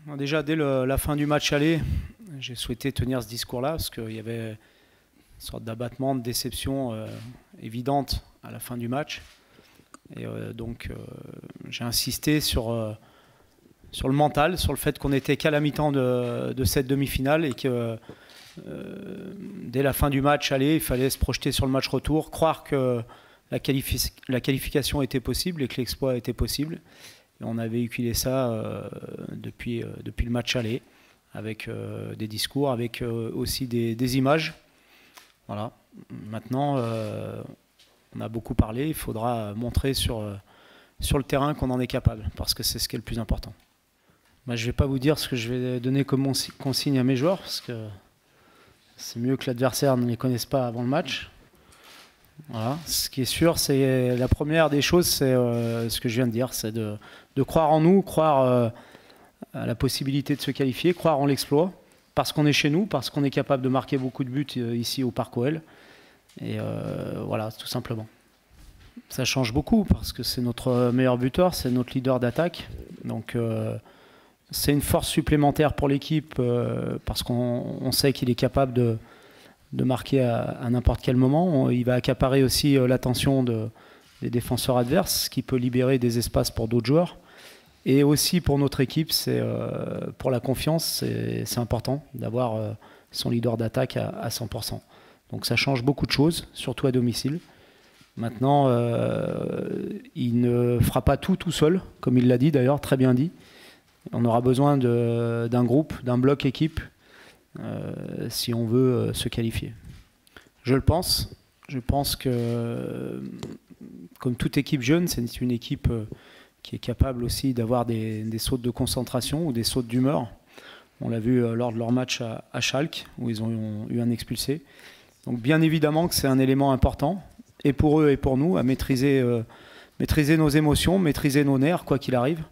Déjà, dès la fin du match aller, j'ai souhaité tenir ce discours-là parce qu'il y avait une sorte d'abattement, de déception évidente à la fin du match. Et donc, j'ai insisté sur le mental, sur le fait qu'on n'était qu'à la mi-temps de cette demi-finale et que dès la fin du match aller, il fallait se projeter sur le match retour, croire que la qualification était possible et que l'exploit était possible. Et on a véhiculé ça depuis le match aller, avec des discours, avec aussi des images. Voilà. Maintenant, on a beaucoup parlé, il faudra montrer sur le terrain qu'on en est capable, parce que c'est ce qui est le plus important. Bah, je ne vais pas vous dire ce que je vais donner comme consigne à mes joueurs, parce que c'est mieux que l'adversaire ne les connaisse pas avant le match. Voilà. Ce qui est sûr, c'est la première des choses, c'est ce que je viens de dire, c'est de croire en nous, croire à la possibilité de se qualifier, croire en l'exploit, parce qu'on est chez nous, parce qu'on est capable de marquer beaucoup de buts ici au Parc OL. Et voilà, tout simplement. Ça change beaucoup, parce que c'est notre meilleur buteur, c'est notre leader d'attaque. Donc c'est une force supplémentaire pour l'équipe, parce qu'on sait qu'il est capable de marquer à n'importe quel moment. Il va accaparer aussi l'attention des défenseurs adverses, ce qui peut libérer des espaces pour d'autres joueurs. Et aussi pour notre équipe, pour la confiance, c'est important d'avoir son leader d'attaque à 100%. Donc ça change beaucoup de choses, surtout à domicile. Maintenant, il ne fera pas tout seul, comme il l'a dit d'ailleurs, très bien dit. On aura besoin d'un groupe, d'un bloc équipe, si on veut se qualifier. Je le pense. Je pense que, comme toute équipe jeune, c'est une équipe qui est capable aussi d'avoir des sautes de concentration ou des sautes d'humeur. On l'a vu lors de leur match à Schalke, où ils ont eu un expulsé. Donc bien évidemment que c'est un élément important, et pour eux et pour nous, à maîtriser nos émotions, maîtriser nos nerfs, quoi qu'il arrive,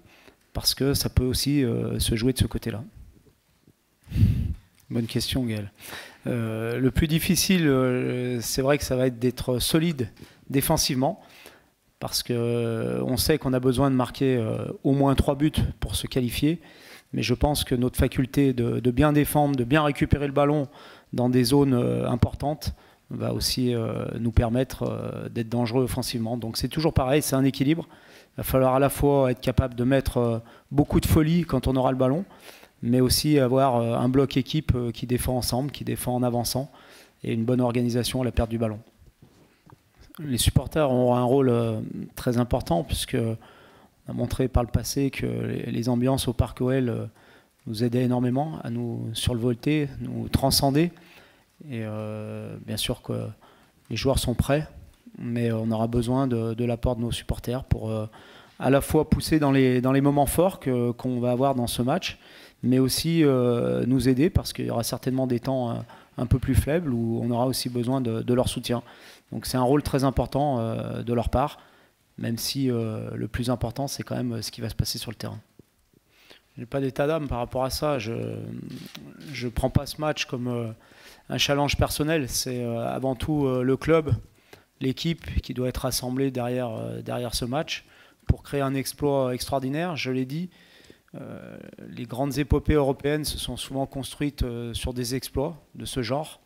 parce que ça peut aussi se jouer de ce côté-là. Bonne question, Gaël. Le plus difficile, c'est vrai que ça va être d'être solide défensivement, parce qu'on sait qu'on a besoin de marquer au moins 3 buts pour se qualifier, mais je pense que notre faculté de bien défendre, de bien récupérer le ballon dans des zones importantes, va aussi nous permettre d'être dangereux offensivement. Donc c'est toujours pareil, c'est un équilibre. Il va falloir à la fois être capable de mettre beaucoup de folie quand on aura le ballon, mais aussi avoir un bloc équipe qui défend ensemble, qui défend en avançant, et une bonne organisation à la perte du ballon. Les supporters auront un rôle très important, puisqu'on a montré par le passé que les ambiances au Parc OL nous aidaient énormément à nous survolter, nous transcender. Et bien sûr que les joueurs sont prêts, mais on aura besoin de l'apport de nos supporters pour à la fois pousser dans les moments forts qu'on va avoir dans ce match, mais aussi nous aider, parce qu'il y aura certainement des temps un peu plus faibles où on aura aussi besoin de leur soutien. Donc c'est un rôle très important de leur part, même si le plus important, c'est quand même ce qui va se passer sur le terrain. Je n'ai pas d'état d'âme par rapport à ça. Je ne prends pas ce match comme un challenge personnel. C'est avant tout le club, l'équipe qui doit être rassemblée derrière ce match pour créer un exploit extraordinaire. Je l'ai dit, les grandes épopées européennes se sont souvent construites sur des exploits de ce genre.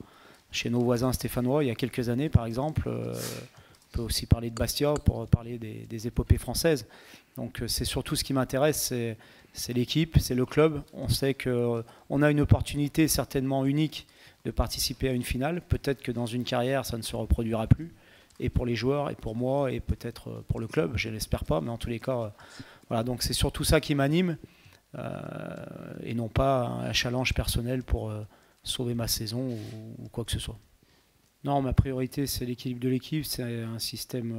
Chez nos voisins stéphanois, il y a quelques années, par exemple, on peut aussi parler de Bastia pour parler des épopées françaises. Donc c'est surtout ce qui m'intéresse, c'est l'équipe, c'est le club. On sait qu'on a une opportunité certainement unique de participer à une finale. Peut-être que dans une carrière, ça ne se reproduira plus. Et pour les joueurs, et pour moi, et peut-être pour le club, je ne l'espère pas, mais en tous les cas, voilà. Donc c'est surtout ça qui m'anime, et non pas un challenge personnel pour sauver ma saison ou quoi que ce soit. Non, ma priorité, c'est l'équilibre de l'équipe. C'est un système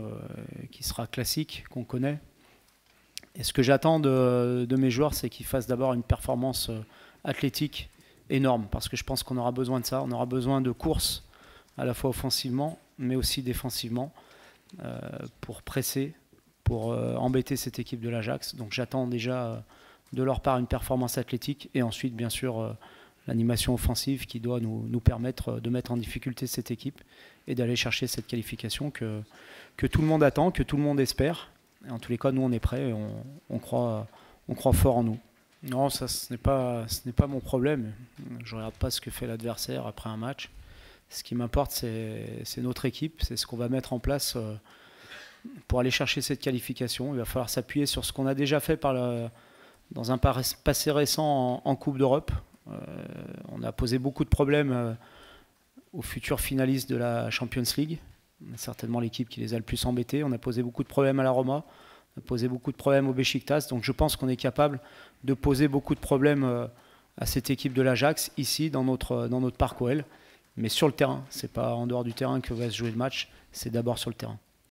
qui sera classique, qu'on connaît. Et ce que j'attends de mes joueurs, c'est qu'ils fassent d'abord une performance athlétique énorme, parce que je pense qu'on aura besoin de ça. On aura besoin de courses, à la fois offensivement, mais aussi défensivement, pour presser, pour embêter cette équipe de l'Ajax. Donc j'attends déjà de leur part une performance athlétique, et ensuite, bien sûr, l'animation offensive qui doit nous permettre de mettre en difficulté cette équipe et d'aller chercher cette qualification que tout le monde attend, que tout le monde espère. Et en tous les cas, nous, on est prêts, et on croit fort en nous. Non, ça, ce n'est pas mon problème. Je ne regarde pas ce que fait l'adversaire après un match. Ce qui m'importe, c'est notre équipe, c'est ce qu'on va mettre en place pour aller chercher cette qualification. Il va falloir s'appuyer sur ce qu'on a déjà fait dans un passé récent en Coupe d'Europe. On a posé beaucoup de problèmes aux futurs finalistes de la Champions League. Certainement l'équipe qui les a le plus embêtés. On a posé beaucoup de problèmes à la Roma. On a posé beaucoup de problèmes au Beşiktaş. Donc je pense qu'on est capable de poser beaucoup de problèmes à cette équipe de l'Ajax, ici, dans notre parc OL. Mais sur le terrain, ce n'est pas en dehors du terrain que va se jouer le match, c'est d'abord sur le terrain.